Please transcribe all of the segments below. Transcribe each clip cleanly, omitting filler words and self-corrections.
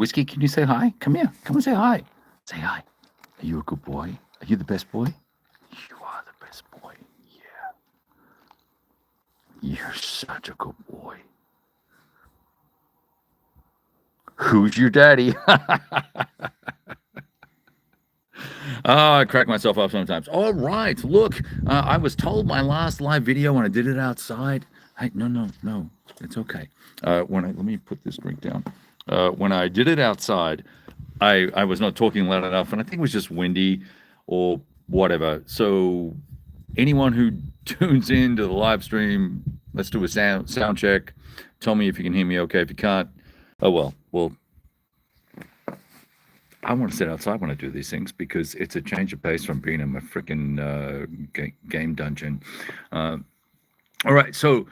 Whiskey, can you say hi? Come here. Come and say hi. Say hi. Are you a good boy? Are you the best boy? You are the best boy. Yeah. You're such a good boy. Who's your daddy? I crack myself up sometimes. All right, look, I was told my last live video when I did it outside. Hey, no, it's okay. Let me put this drink down. When I did it outside, I was not talking loud enough, and I think it was just windy or whatever. So anyone who tunes into the live stream, let's do a sound check. Tell me if you can hear me okay. If you can't, oh well, I want to sit outside when I do these things because it's a change of pace from being in my freaking game dungeon. All right, so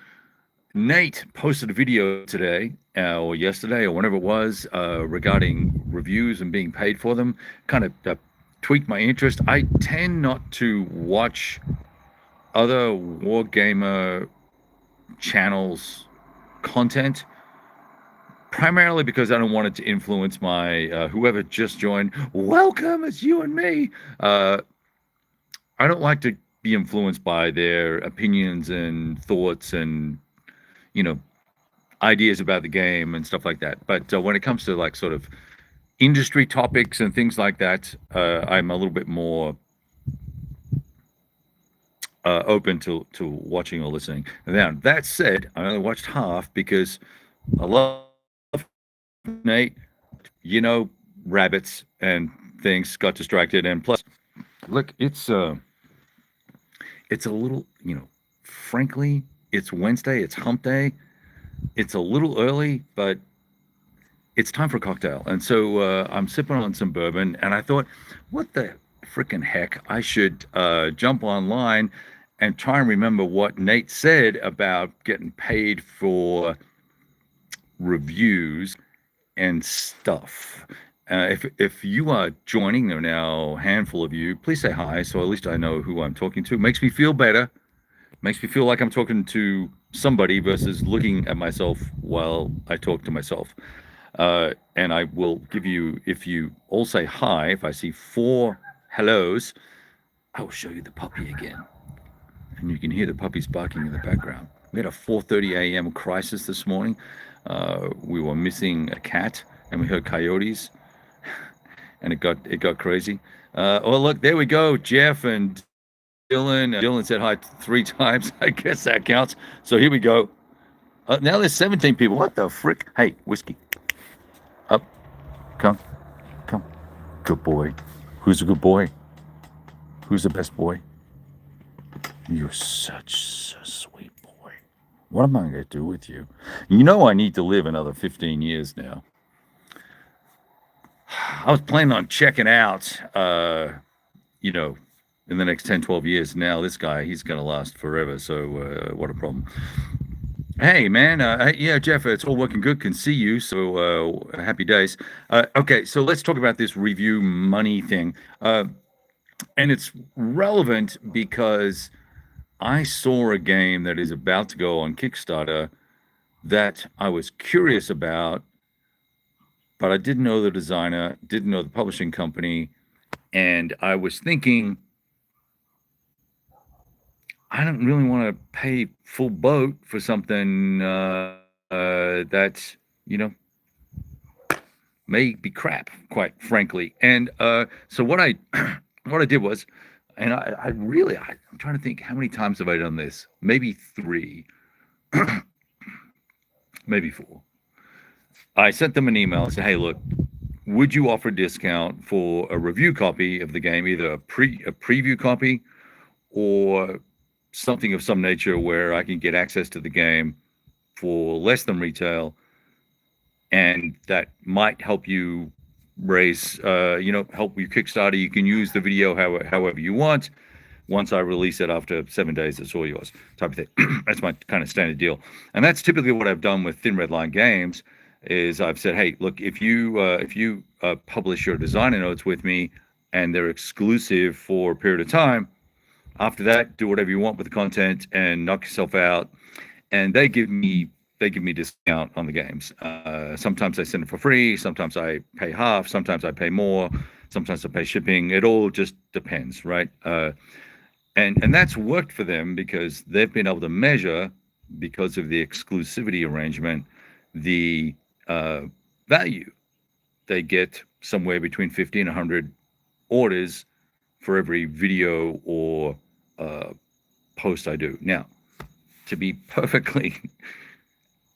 Nate posted a video today or yesterday or whenever it was regarding reviews and being paid for them. Kind of tweaked my interest. I tend not to watch other wargamer channels content, primarily because I don't want it to influence my whoever just joined. Welcome, it's you and me. I don't like to be influenced by their opinions and thoughts and ideas about the game and stuff like that. But when it comes to like sort of industry topics and things like that, I'm a little bit more open to watching or listening. Now, that said, I only watched half because I love Nate, rabbits and things got distracted. And plus, look, it's a little, frankly, it's Wednesday, it's hump day. It's a little early, but it's time for a cocktail. And so I'm sipping on some bourbon, and I thought, what the freaking heck? I should jump online and try and remember what Nate said about getting paid for reviews and stuff. If you are joining, there are now a handful of you, please say hi so at least I know who I'm talking to. It makes me feel better. Makes me feel like I'm talking to somebody versus looking at myself while I talk to myself. And I will give you, if you all say hi, if I see 4 hellos, I will show you the puppy again. And you can hear the puppies barking in the background. We had a 4:30 a.m. crisis this morning. We were missing a cat, and we heard coyotes, and it got crazy. Oh, look, there we go, Jeff and Dylan. Dylan said hi 3 times. I guess that counts. So here we go. Now there's 17 people. What the frick? Hey, Whiskey. Up. Come. Good boy. Who's a good boy? Who's the best boy? You're such a sweet boy. What am I going to do with you? I need to live another 15 years now. I was planning on checking out, in the next 10, 12 years. Now this guy, he's going to last forever. So what a problem. Hey, man. Yeah, Jeff, it's all working good. Can see you. So happy days. Okay, so let's talk about this review money thing. And it's relevant because I saw a game that is about to go on Kickstarter that I was curious about, but I didn't know the designer, didn't know the publishing company, and I was thinking, I don't really want to pay full boat for something that, may be crap, quite frankly. And so what I did was, and I'm trying to think, how many times have I done this? Maybe 3, maybe 4. I sent them an email and said, hey, look, would you offer a discount for a review copy of the game, either a preview copy or something of some nature where I can get access to the game for less than retail, and that might help you raise, help you Kickstarter. You can use the video however you want. Once I release it after 7 days, it's all yours, type of thing. That's my kind of standard deal. And that's typically what I've done with Thin Red Line Games, is I've said, hey, look, if you publish your designer notes with me and they're exclusive for a period of time, after that, do whatever you want with the content and knock yourself out. And they give me they give me discount on the games. Sometimes I send it for free. Sometimes I pay half. Sometimes I pay more. Sometimes I pay shipping. It all just depends, right? And that's worked for them because they've been able to measure, because of the exclusivity arrangement, the value. They get somewhere between 50 and 100 orders for every video or post I do. Now, to be perfectly,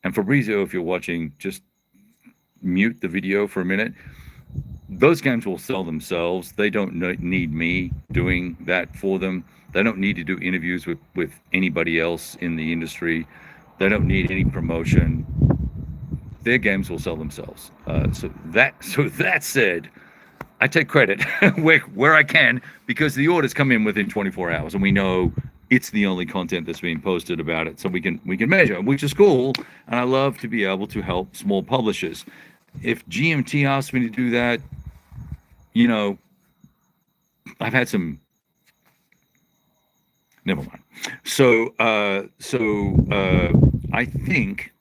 and Fabrizio, if you're watching, just mute the video for a minute. Those games will sell themselves. They don't need me doing that for them. They don't need to do interviews with anybody else in the industry. They don't need any promotion. Their games will sell themselves. So that said, I take credit where I can, because the orders come in within 24 hours, and we know it's the only content that's being posted about it, so we can measure, which is cool. And I love to be able to help small publishers. If GMT asks me to do that, you know, I've had some. Never mind. So I think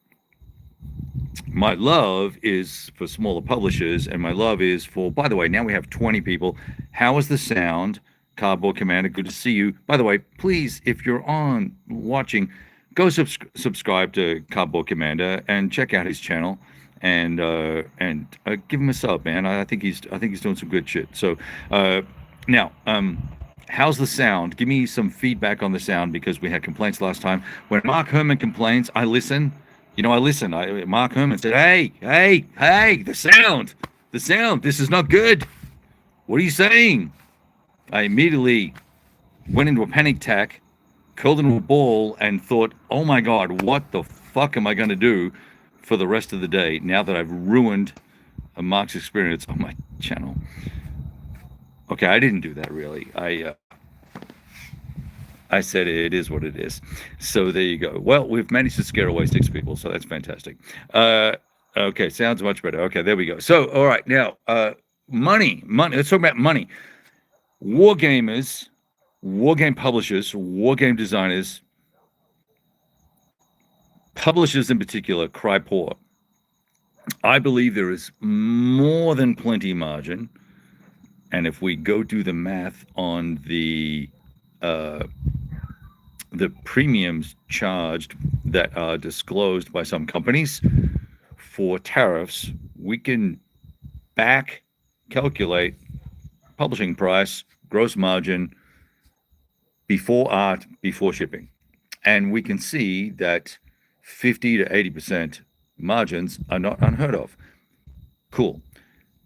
my love is for smaller publishers, and my love is for, by the way, now we have 20 people. How is the sound? Cardboard Commander, good to see you. By the way, please, if you're on watching, go subscribe to Cardboard Commander and check out his channel, and give him a sub, man. I think he's doing some good shit. So now, how's the sound? Give me some feedback on the sound, because we had complaints last time. When Mark Herman complains, I listen. You know, I listen. Mark Herman said, hey, the sound, this is not good. What are you saying? I immediately went into a panic attack, curled into a ball, and thought, oh my God, what the fuck am I going to do for the rest of the day now that I've ruined Mark's experience on my channel? Okay, I didn't do that, really. I said it is what it is. So there you go. Well, we've managed to scare away 6 people, so that's fantastic. Okay, sounds much better. Okay, there we go. So, all right, now, money. Let's talk about money. Wargamers, wargame publishers, wargame designers, publishers in particular, cry poor. I believe there is more than plenty margin. And if we go do the math on the premiums charged that are disclosed by some companies for tariffs, we can back calculate publishing price, gross margin, before art, before shipping. And we can see that 50 to 80% margins are not unheard of. Cool.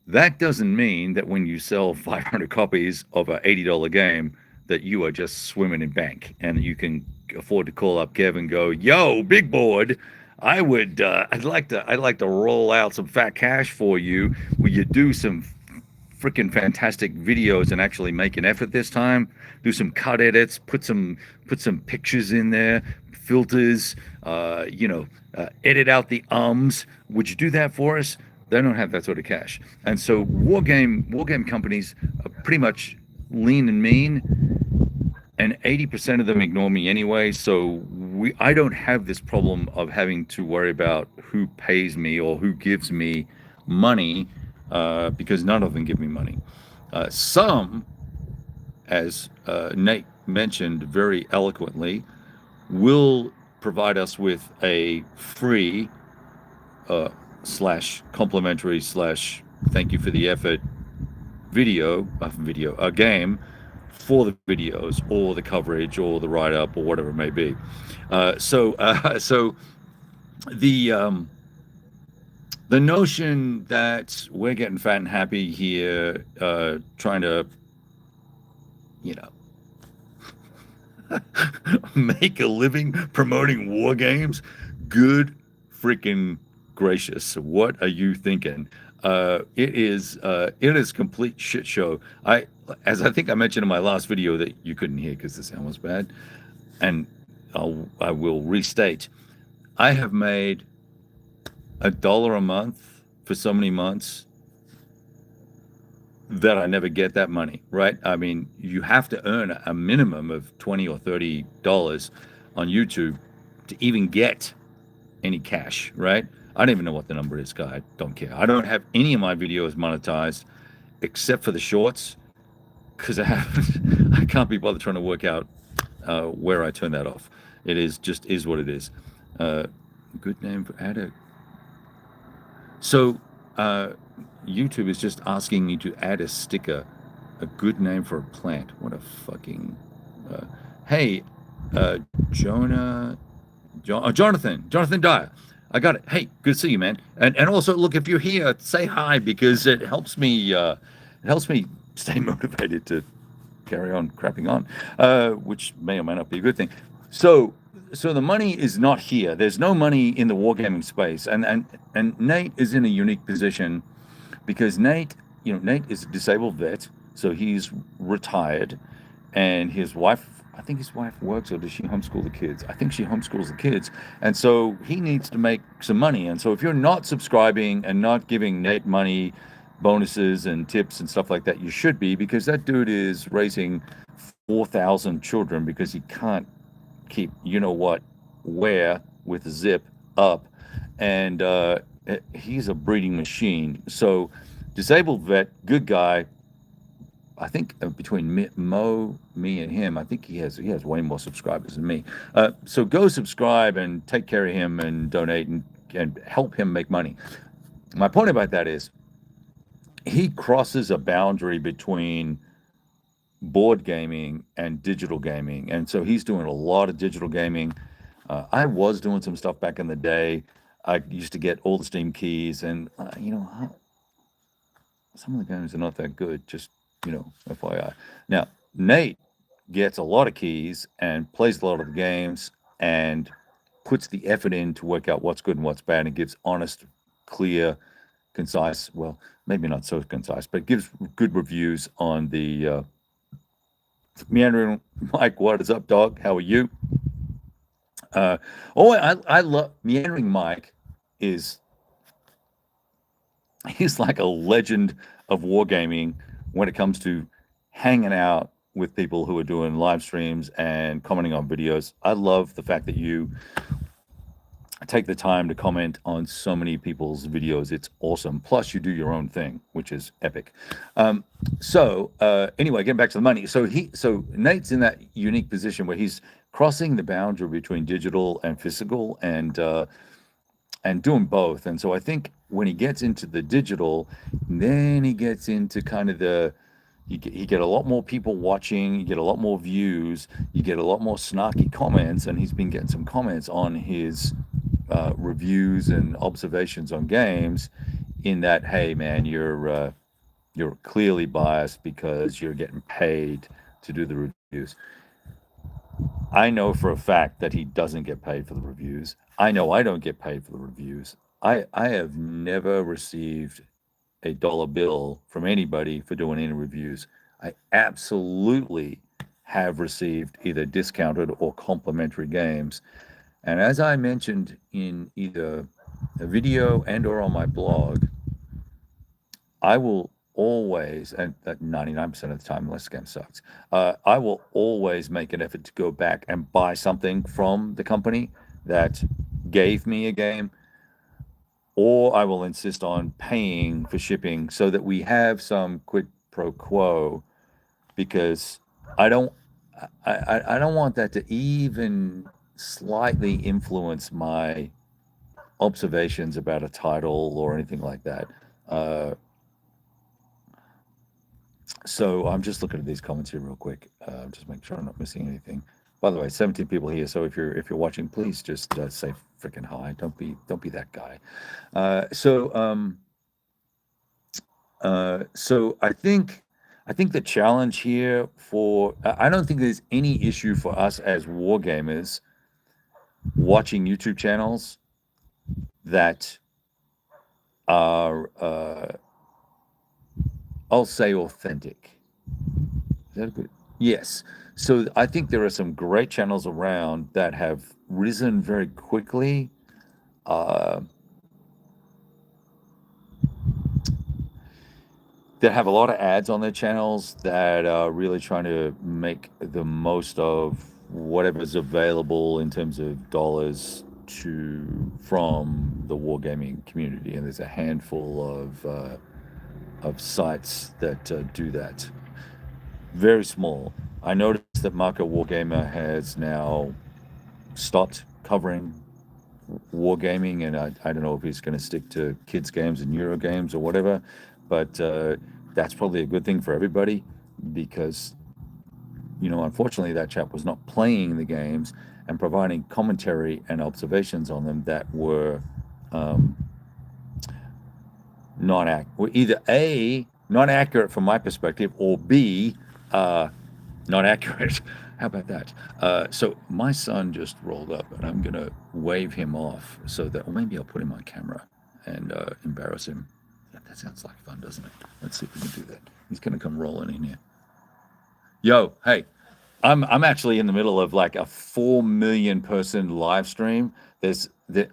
That doesn't mean that when you sell 500 copies of an $80 game that you are just swimming in bank and you can afford to call up Kev and go, yo, big board, I'd like to roll out some fat cash for you. Will you do some freaking fantastic videos and actually make an effort this time? Do some cut edits, put some pictures in there, filters, edit out the ums. Would you do that for us? They don't have that sort of cash. And so wargame companies are pretty much lean and mean, and 80% of them ignore me anyway. So I don't have this problem of having to worry about who pays me or who gives me money, because none of them give me money. Some, as Nate mentioned very eloquently, will provide us with a free slash complimentary slash thank you for the effort a game for the videos or the coverage or the write-up or whatever it may be. So the notion that we're getting fat and happy here, trying to, make a living promoting war games, good freaking gracious, what are you thinking? It is complete shit show. As I think I mentioned in my last video that you couldn't hear because the sound was bad, and I will restate, I have made $1 a month for so many months that I never get that money, right? I mean, you have to earn a minimum of $20 or $30 on YouTube to even get any cash, right? I don't even know what the number is, guy. I don't care. I don't have any of my videos monetized except for the shorts because I can't be bothered trying to work out where I turn that off. It is what it is. Uh, Good name for add a. So uh, YouTube is just asking me to add a sticker. A good name for a plant. What a fucking. Uh, hey, Jonah. Jonathan Dyer. I got it. Hey, good to see you, man. And also, look, if you're here, say hi because it helps me stay motivated to carry on crapping on, which may or may not be a good thing. So, so the money is not here. There's no money in the wargaming space, and Nate is in a unique position because Nate is a disabled vet, so he's retired, and his wife. I think his wife works, or does she homeschool the kids? I think she homeschools the kids, and so he needs to make some money. And so if you're not subscribing and not giving Nate money, bonuses and tips and stuff like that, you should be because that dude is raising 4,000 children because he can't keep you know what where with a zip up, and he's a breeding machine. So disabled vet, good guy. I think between me, and him, I think he has way more subscribers than me. So go subscribe and take care of him and donate and help him make money. My point about that is he crosses a boundary between board gaming and digital gaming, and so he's doing a lot of digital gaming. I was doing some stuff back in the day. I used to get all the Steam keys, and some of the games are not that good. Just FYI. Now Nate gets a lot of keys and plays a lot of the games and puts the effort in to work out what's good and what's bad and gives honest, clear, concise. Well, maybe not so concise, but gives good reviews on the meandering Mike. What is up, dog? How are you? I love meandering Mike. Is He's like a legend of wargaming when it comes to hanging out with people who are doing live streams and commenting on videos. I love the fact that you take the time to comment on so many people's videos. It's awesome. Plus, you do your own thing, which is epic. Anyway, getting back to the money. So Nate's in that unique position where he's crossing the boundary between digital and physical, and doing both. And so I think when he gets into the digital, then he gets into kind of you get a lot more people watching, you get a lot more views, you get a lot more snarky comments, and he's been getting some comments on his reviews and observations on games. In that, hey man, you're clearly biased because you're getting paid to do the reviews. I know for a fact that he doesn't get paid for the reviews. I know I don't get paid for the reviews. I have never received a dollar bill from anybody for doing any reviews. I absolutely have received either discounted or complimentary games. And as I mentioned in either a video and or on my blog, I will always, and that 99% of the time, unless the game sucks, I will always make an effort to go back and buy something from the company that gave me a game, or I will insist on paying for shipping so that we have some quid pro quo, because I don't, I don't want that to even slightly influence my observations about a title or anything like that. Uh, So I'm just looking at these comments here real quick. Just make sure I'm not missing anything. By the way, 17 people here. So if you're watching, please just say freaking hi. Don't be that guy. So I think the challenge here I don't think there's any issue for us as wargamers watching YouTube channels that are I'll say authentic. Is that good? Yes. So I think there are some great channels around that have risen very quickly. Uh, that have a lot of ads on their channels that are really trying to make the most of whatever's available in terms of dollars, from the wargaming community, and there's a handful of sites that do that. Very small. I noticed that Marco Wargamer has now stopped covering wargaming, and I don't know if he's going to stick to kids games and Euro games or whatever, but that's probably a good thing for everybody, because unfortunately that chap was not playing the games and providing commentary and observations on them that were either A, not accurate from my perspective, or B, not accurate. How about that? So my son just rolled up, and I'm gonna wave him off so that, or maybe I'll put him on camera and embarrass him. That sounds like fun, doesn't it? Let's see if we can do that. He's gonna come rolling in here. Yo, hey, I'm actually in the middle of like a 4 million person live stream.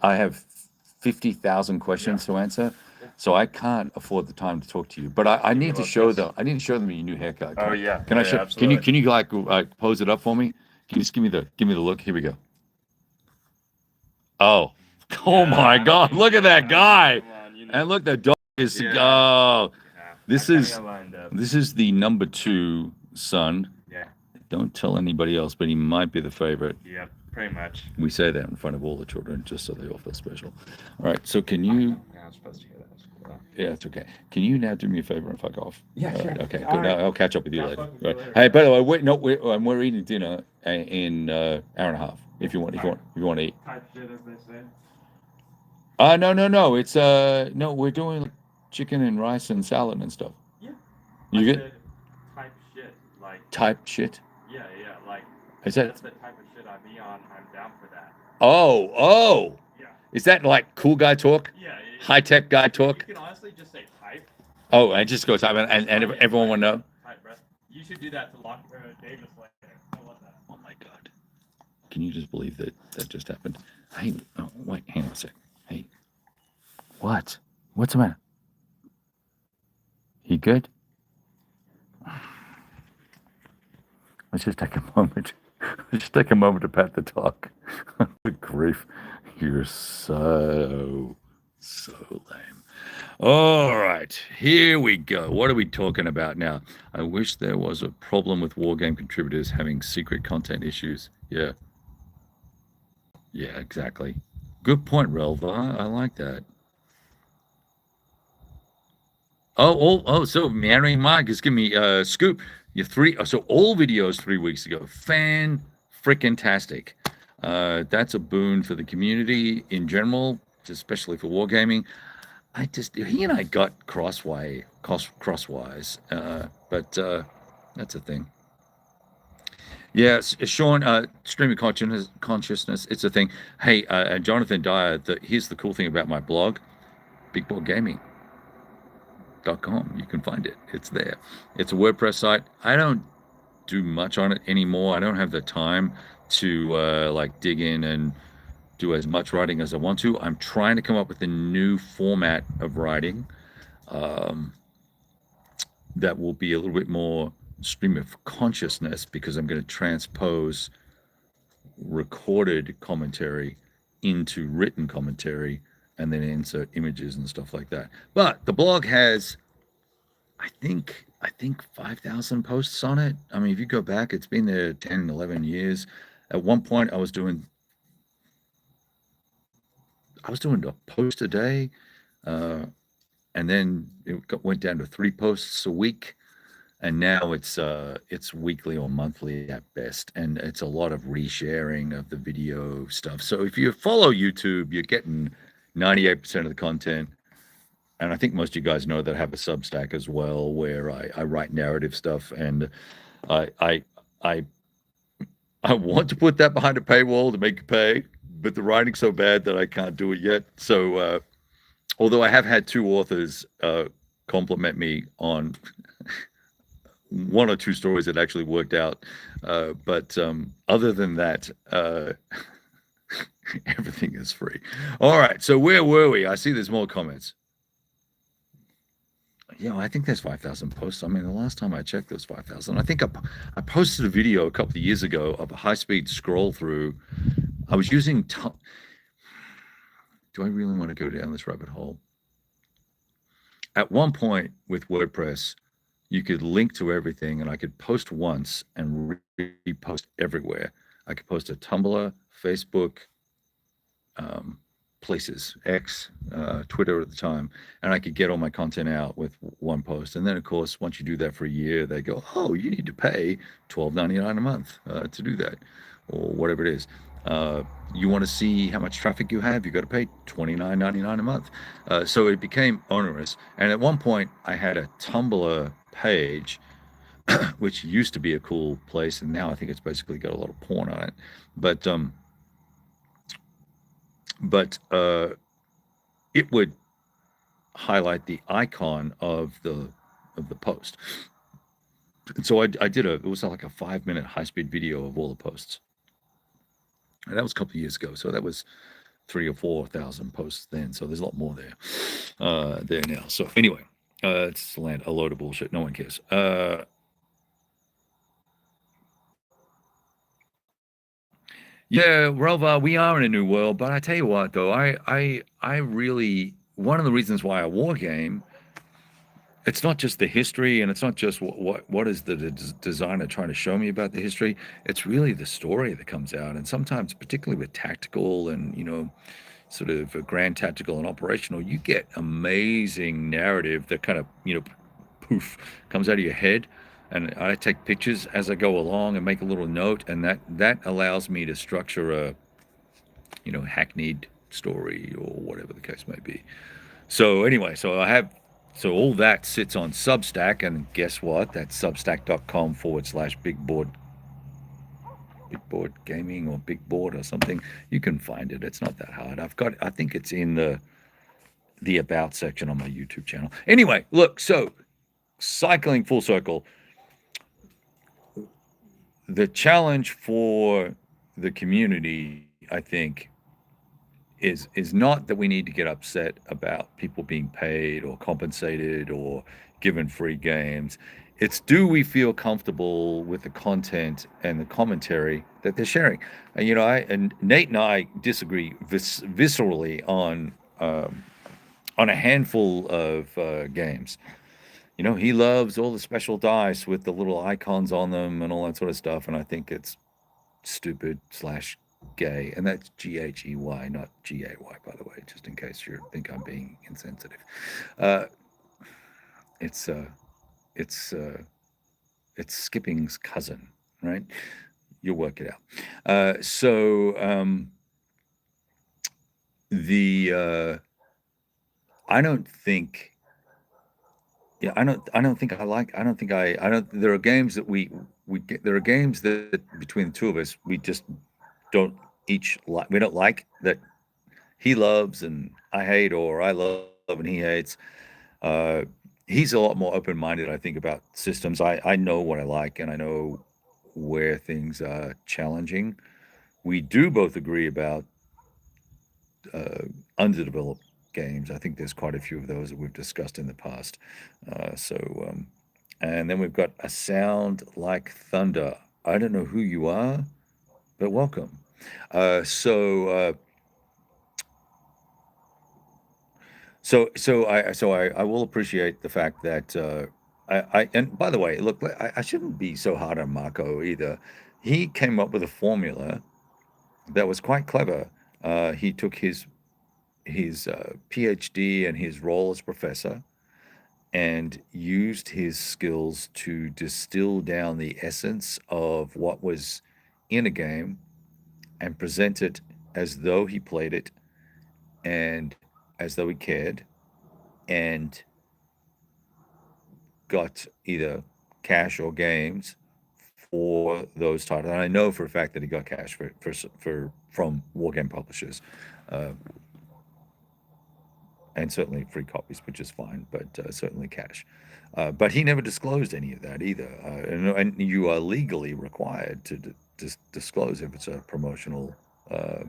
I have 50,000 questions to answer. So I can't afford the time to talk to you, but I need to show them. I need to show them your new haircut. Oh yeah. Can I show? Absolutely. Can you like pose it up for me? Can you just give me the look? Here we go. Oh my God! Look at that guy, and look, the dog is. Oh, this is the number 2 son. Yeah. Don't tell anybody else, but he might be the favorite. Yeah, pretty much. We say that in front of all the children, just so they all feel special. All right. So can you? I'm supposed to hear that. Yeah, it's okay. Can you now do me a favor and fuck off? Yeah, sure. Okay, good. Right. I'll catch up with you later. Right. Hey, by the way, we're eating dinner in hour and a half. If you want to eat. Type shit, as they say. No. It's no, we're doing chicken and rice and salad and stuff. Yeah. You get type shit, like. Type shit. Yeah, like. Is that? That's the type of shit I be on. I'm down for that. Oh. Yeah. Is that like cool guy talk? Yeah. High tech guy talk. You can honestly just say type. Oh, and just go type, and everyone will know. Type, bro. You should do that to Davis later. I love that. Oh my God! Can you just believe that just happened? Hey, wait, hang on a sec. Hey, what's the matter? He good? Let's just take a moment. Let's just take a moment to pat the dog. Good grief! You're so lame. All right, here we go. What are we talking about now? I wish there was a problem with wargame contributors having secret content issues. Yeah, exactly. Good point, Relva. I like that. So Meandering Mike is giving me a scoop. So all videos 3 weeks ago. Fan-frickin-tastic. That's a boon for the community in general, especially for wargaming. He and I got crosswise, but that's a thing. Yeah, Sean, streaming consciousness, it's a thing. Hey, Jonathan Dyer, here's the cool thing about my blog, bigboardgaming.com. You can find it. It's there. It's a WordPress site. I don't do much on it anymore. I don't have the time to dig in and do as much writing as I want to. I'm trying to come up with a new format of writing that will be a little bit more stream of consciousness, because I'm going to transpose recorded commentary into written commentary and then insert images and stuff like that. But the blog has, I think 5,000 posts on it. I mean, if you go back, it's been there 10, 11 years. At one point I was doing a post a day, and then it went down to 3 posts a week, and now it's weekly or monthly at best, and it's a lot of resharing of the video stuff. So if you follow YouTube, you're getting 98% of the content, and I think most of you guys know that I have a Substack as well, where I write narrative stuff, and I want to put that behind a paywall to make it pay, but the writing's so bad that I can't do it yet. So, although I have had 2 authors compliment me on 1 or 2 stories that actually worked out, but other than that, everything is free. All right, so where were we? I see there's more comments. Yeah, I think there's 5,000 posts. I mean, the last time I checked, there was 5,000. I think I posted a video a couple of years ago of a high-speed scroll through. I was using do I really want to go down this rabbit hole? At one point with WordPress, you could link to everything, and I could post once and repost everywhere. I could post to Tumblr, Facebook, um, places, X, Twitter at the time, and I could get all my content out with one post. And then, of course, once you do that for a year, they go, "Oh, you need to pay $12.99 a month to do that," or whatever it is. You want to see how much traffic you have, you got to pay $29.99 a month. So it became onerous. And at one point, I had a Tumblr page, which used to be a cool place, and now I think it's basically got a lot of porn on it. But but it would highlight the icon of the post. And so I did it was like a 5 minute high speed video of all the posts. And that was a couple of years ago. So that was 3 or 4 thousand posts then. So there's a lot more there now. So anyway, it's a load of bullshit. No one cares. Yeah, Rovar, we are in a new world, but I tell you what, though, I really one of the reasons why I war game, it's not just the history, and it's not just what is the designer trying to show me about the history. It's really the story that comes out, and sometimes, particularly with tactical and sort of a grand tactical and operational, you get amazing narrative that kind of poof comes out of your head, and I take pictures as I go along and make a little note, and that allows me to structure a hackneyed story or whatever the case may be. So anyway, so all that sits on Substack, and guess what? That's substack.com/big board gaming or big board or something. You can find it. It's not that hard. I think it's in the about section on my YouTube channel. Anyway, look, so cycling full circle, the challenge for the community, I think, is not that we need to get upset about people being paid or compensated or given free games. It's, do we feel comfortable with the content and the commentary that they're sharing? And Nate and I disagree viscerally on a handful of games. He loves all the special dice with the little icons on them and all that sort of stuff, and I think it's stupid slash gay, and that's GHEY, not GAY, by the way, just in case you think I'm being insensitive. Uh, it's uh, it's it's skipping's cousin, right? You'll work it out. The I don't think. Yeah, I don't think I like. I don't think I don't. There are games that we get. There are games that between the two of us we just don't each like. We don't like that he loves and I hate, or I love and he hates. Uh, he's a lot more open-minded, I think, about systems. I know what I like, and I know where things are challenging. We do both agree about underdeveloped games. I think there's quite a few of those that we've discussed in the past. And then we've got a sound like thunder. I don't know who you are, but welcome. Uh, so uh, so I will appreciate the fact that and by the way, look, I shouldn't be so hard on Marco either. He came up with a formula that was quite clever. He took his PhD and his role as professor and used his skills to distill down the essence of what was in a game and present it as though he played it and as though he cared, and got either cash or games for those titles. And I know for a fact that he got cash for from wargame publishers, uh, and certainly free copies, which is fine, but certainly cash. But he never disclosed any of that either. And you are legally required to disclose if it's a promotional uh,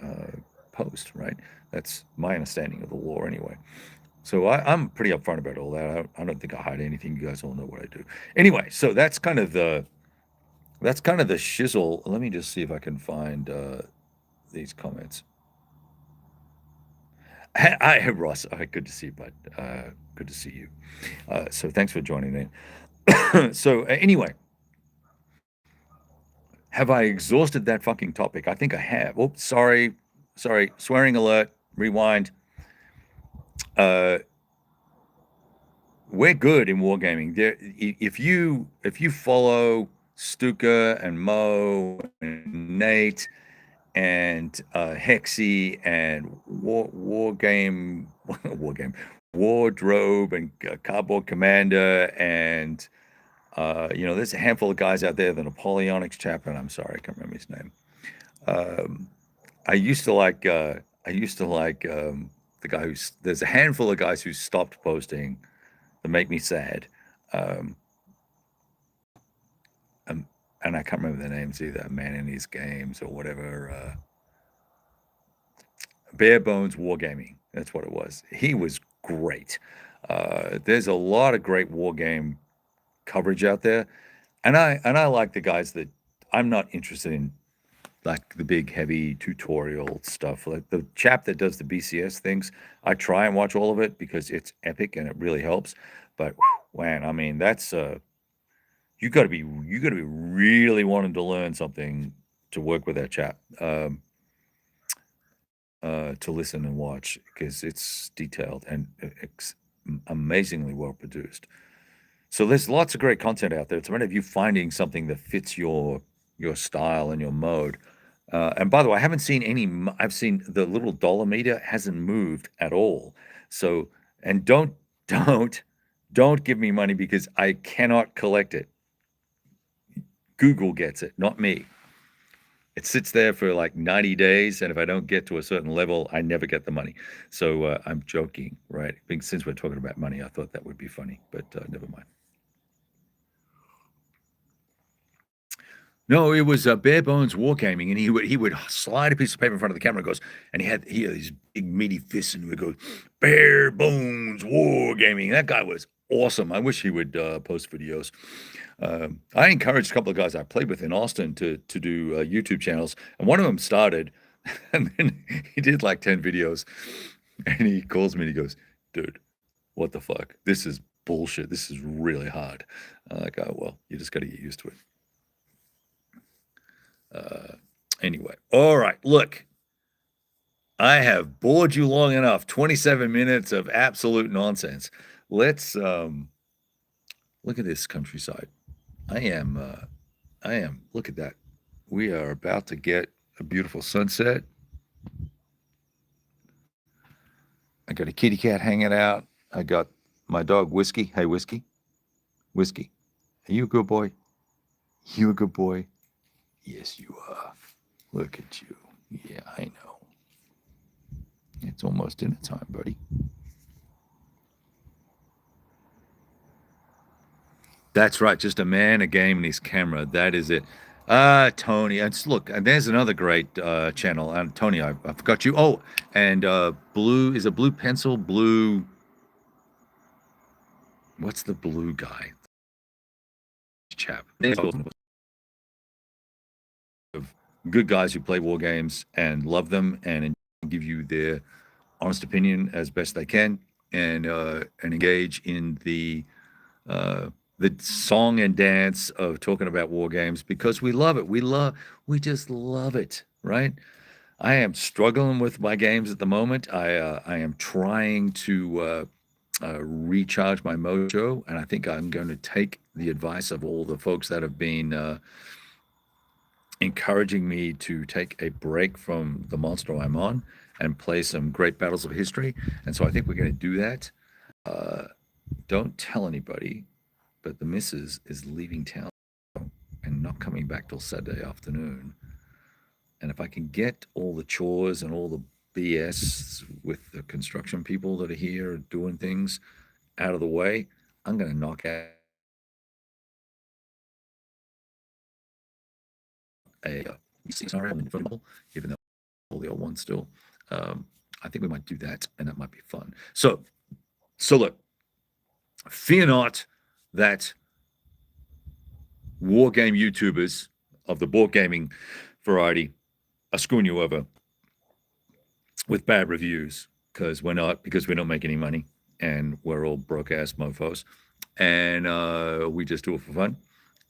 uh, post, right? That's my understanding of the law anyway. So I'm pretty upfront about all that. I don't think I hide anything. You guys all know what I do. Anyway, so that's kind of the shizzle. Let me just see if I can find these comments. Ross, good to see you, bud. Good to see you. So thanks for joining in. So anyway, have I exhausted that fucking topic? I think I have. Oops, sorry, swearing alert. Rewind. Uh, we're good in wargaming. If you follow Stuka and Mo and Nate and Hexy and War Game, War Game, Wardrobe and Cardboard Commander and there's a handful of guys out there. The Napoleonics chap, and I'm sorry, I can't remember his name. Um, I used to like the guy who's there's a handful of guys who stopped posting that make me sad. Um, and, and I can't remember their names either. Man in His Games or whatever. Bare Bones Wargaming. That's what it was. He was great. There's a lot of great war game coverage out there, and I like the guys that I'm not interested in, like the big heavy tutorial stuff. Like the chap that does the BCS things, I try and watch all of it because it's epic and it really helps. But man, I mean, that's you got to be really wanting to learn something to work with that chap. To listen and watch because it's detailed and amazingly well produced. So there's lots of great content out there. It's a matter of you finding something that fits your style and your mode. And by the way, I haven't seen any. I've seen the little dollar meter hasn't moved at all. So and don't give me money because I cannot collect it. Google gets it, not me. It sits there for like 90 days, and if I don't get to a certain level, I never get the money. So I'm joking, right? Since we're talking about money, I thought that would be funny, but never mind. No, it was bare bones wargaming, and he would slide a piece of paper in front of the camera, and goes, and he had these big meaty fists, and he would go, bare bones wargaming. That guy was awesome. I wish he would post videos. I encouraged a couple of guys I played with in Austin to do YouTube channels, and one of them started, and then he did like 10 videos, and he calls me and he goes, "Dude, what the fuck? This is bullshit. This is really hard." I'm like, "Oh well, you just got to get used to it." Anyway, all right. Look, I have bored you long enough. 27 minutes of absolute nonsense. Let's look at this countryside. I am. Look at that. We are about to get a beautiful sunset. I got a kitty cat hanging out. I got my dog Whiskey. Hey, Whiskey. Whiskey. Are you a good boy? You a good boy? Yes, you are. Look at you. Yeah, I know. It's almost dinner time, buddy. That's right. Just a man, a game, and his camera. That is it. Tony. Look, and there's another great channel. And Tony, I forgot you. Oh, and Blue is a Blue Pencil. Blue. What's the blue guy? Chap. Of good guys who play war games and love them and give you their honest opinion as best they can and engage in the song and dance of talking about war games because we love it. We just love it, right? I am struggling with my games at the moment. I am trying to recharge my mojo, and I think I'm going to take the advice of all the folks that have been encouraging me to take a break from the monster I'm on and play some great battles of history. And so I think we're going to do that. Uh, don't tell anybody, but the missus is leaving town and not coming back till Saturday afternoon. And if I can get all the chores and all the BS with the construction people that are here doing things out of the way, I'm going to knock out a scenario in football, even though all the old ones still. I think we might do that, and that might be fun. So look, fear not that war game YouTubers of the board gaming variety are screwing you over with bad reviews. because we don't make any money, and we're all broke ass mofos, and we just do it for fun.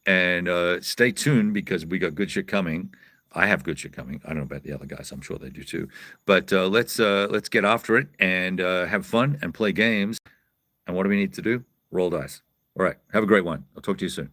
And stay tuned because we got good shit coming. I have good shit coming. I don't know about the other guys. I'm sure they do too. But let's get after it and have fun and play games. And what do we need to do? Roll dice. All right. Have a great one. I'll talk to you soon.